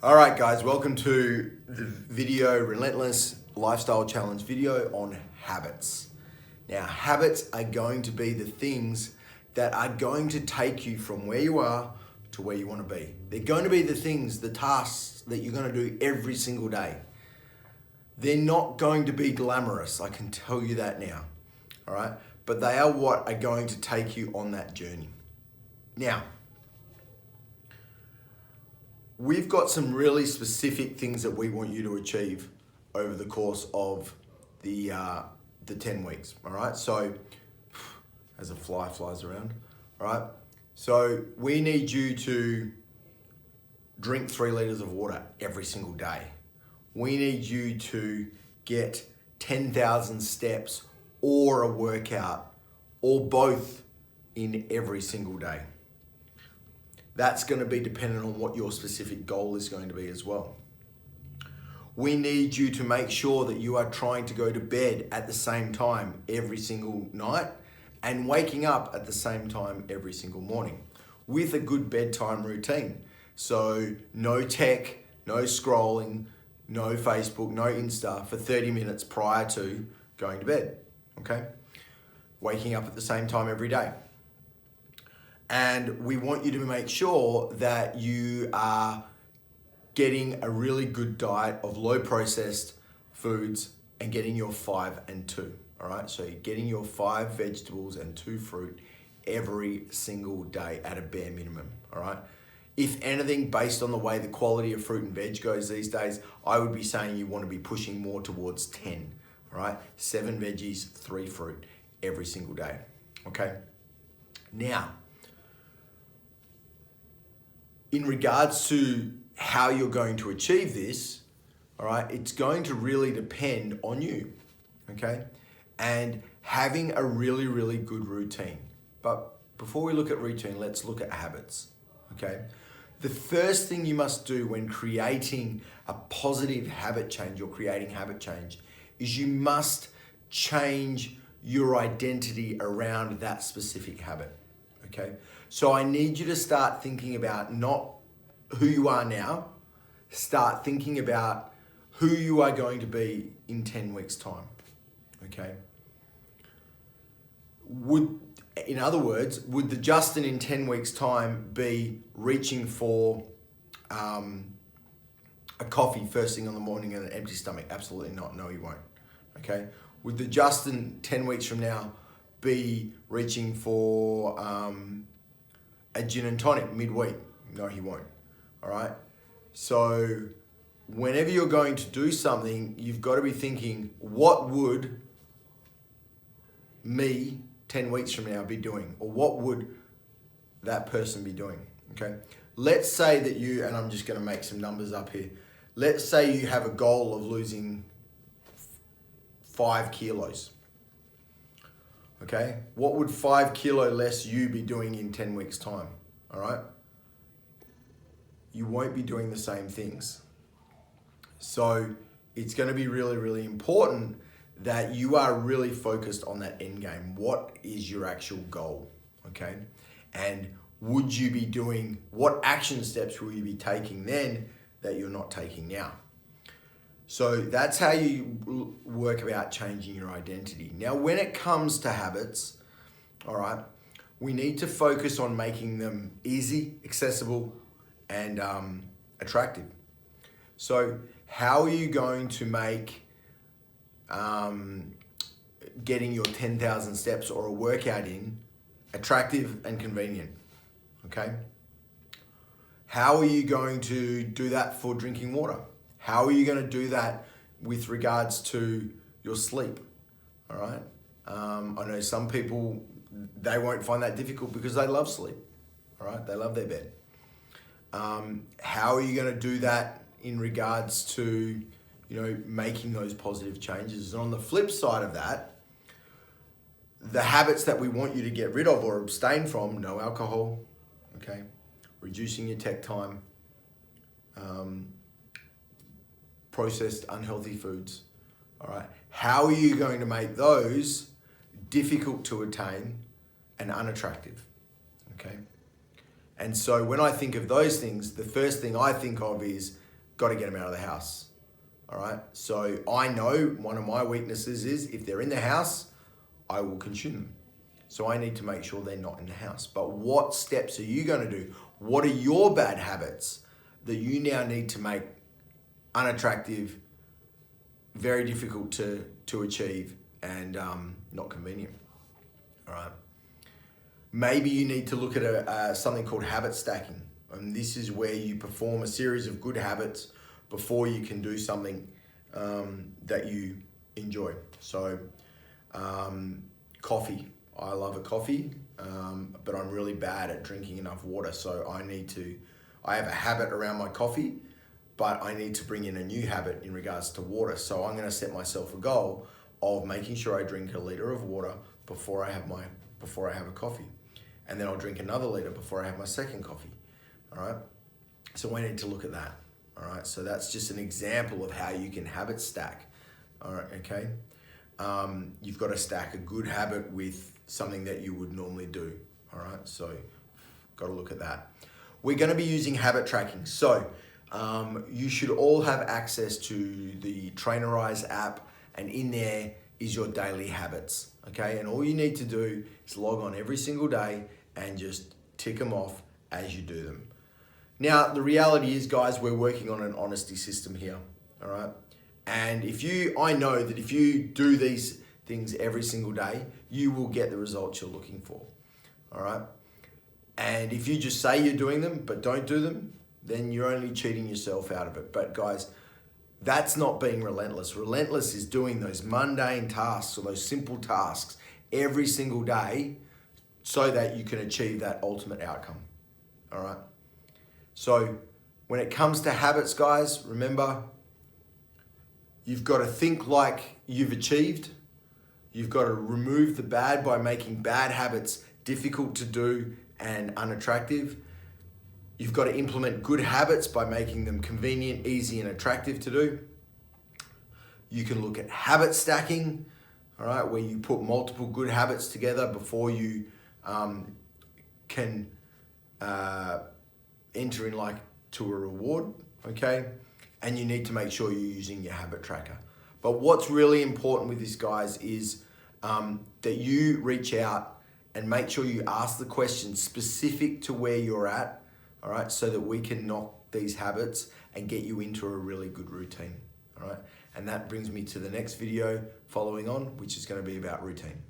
All right, guys, welcome to the video Relentless Lifestyle Challenge video on habits. Now, habits are going to be the things that are going to take you from where you are to where you want to be. They're going to be the things, the tasks that you're going to do every single day. They're not going to be glamorous, I can tell you that now, all right? But they are what are going to take you on that journey. Now, we've got some really specific things that we want you to achieve over the course of the 10 weeks, all right? So, as a fly flies around, all right? So we need you to drink 3 liters of water every single day. We need you to get 10,000 steps or a workout or both in every single day. That's going to be dependent on what your specific goal is going to be as well. We need you to make sure that you are trying to go to bed at the same time every single night and waking up at the same time every single morning with a good bedtime routine. So no tech, no scrolling, no Facebook, no Insta for 30 minutes prior to going to bed, okay? Waking up at the same time every day. And we want you to make sure that you are getting a really good diet of low processed foods and getting your 5 and 2, all right? So you're getting your 5 vegetables and 2 fruit every single day at a bare minimum, all right? If anything, based on the way the quality of fruit and veg goes these days, I would be saying you want to be pushing more towards 10, all right? 7 veggies, 3 fruit every single day, okay? Now, in regards to how you're going to achieve this, all right, it's going to really depend on you, okay? And having a really, really good routine. But before we look at routine, let's look at habits, okay? The first thing you must do when creating a positive habit change or creating habit change is you must change your identity around that specific habit, okay? So I need you to start thinking about not who you are now, start thinking about who you are going to be in 10 weeks' time, okay? In other words, would the Justin in 10 weeks' time be reaching for a coffee first thing in the morning and an empty stomach? Absolutely not. No, he won't, okay? Would the Justin 10 weeks from now be reaching for a gin and tonic midweek? No, he won't. All right. So whenever you're going to do something, you've got to be thinking, what would me 10 weeks from now be doing? Or what would that person be doing? Okay. Let's say that you, and I'm just going to make some numbers up here. Let's say you have a goal of losing 5 kilos. Okay. What would 5 kilo less you be doing in 10 weeks time? All right. You won't be doing the same things. So it's going to be really, really important that you are really focused on that end game. What is your actual goal? Okay. And would you be doing, what action steps will you be taking then that you're not taking now? So that's how you work about changing your identity. Now, when it comes to habits, all right, we need to focus on making them easy, accessible, and attractive. So how are you going to make getting your 10,000 steps or a workout in attractive and convenient? Okay. How are you going to do that for drinking water? How are you going to do that with regards to your sleep? All right. I know some people, they won't find that difficult because they love sleep. All right. They love their bed. How are you going to do that in regards to, making those positive changes? And on the flip side of that, the habits that we want you to get rid of or abstain from: no alcohol, okay, reducing your tech time, processed unhealthy foods, all right. How are you going to make those difficult to attain and unattractive, okay? And so when I think of those things, the first thing I think of is got to get them out of the house. All right. So I know one of my weaknesses is if they're in the house, I will consume them. So I need to make sure they're not in the house. But what steps are you going to do? What are your bad habits that you now need to make unattractive, very difficult to achieve, and not convenient? All right. Maybe you need to look at something called habit stacking. And this is where you perform a series of good habits before you can do something that you enjoy. So coffee. I love a coffee, but I'm really bad at drinking enough water. So I have a habit around my coffee, but I need to bring in a new habit in regards to water. So I'm going to set myself a goal of making sure I drink a liter of water before I have a coffee. And then I'll drink another liter before I have my second coffee. All right. So we need to look at that. All right. So that's just an example of how you can habit stack. All right. Okay. You've got to stack a good habit with something that you would normally do. All right. So got to look at that. We're going to be using habit tracking. So you should all have access to the Trainerize app, and in there is your daily habits. Okay. And all you need to do is log on every single day and just tick them off as you do them. Now, the reality is, guys, we're working on an honesty system here. All right. And I know that if you do these things every single day, you will get the results you're looking for. All right. And if you just say you're doing them, but don't do them, then you're only cheating yourself out of it. But guys, that's not being relentless. Relentless is doing those mundane tasks or those simple tasks every single day so that you can achieve that ultimate outcome. All right. So when it comes to habits, guys, remember, you've got to think like you've achieved. You've got to remove the bad by making bad habits difficult to do and unattractive. You've got to implement good habits by making them convenient, easy, and attractive to do. You can look at habit stacking, all right, where you put multiple good habits together before you can enter in to a reward, okay? And you need to make sure you're using your habit tracker. But what's really important with this, guys, is that you reach out and make sure you ask the questions specific to where you're at, all right, so that we can knock these habits and get you into a really good routine, all right? And that brings me to the next video following on, which is going to be about routine.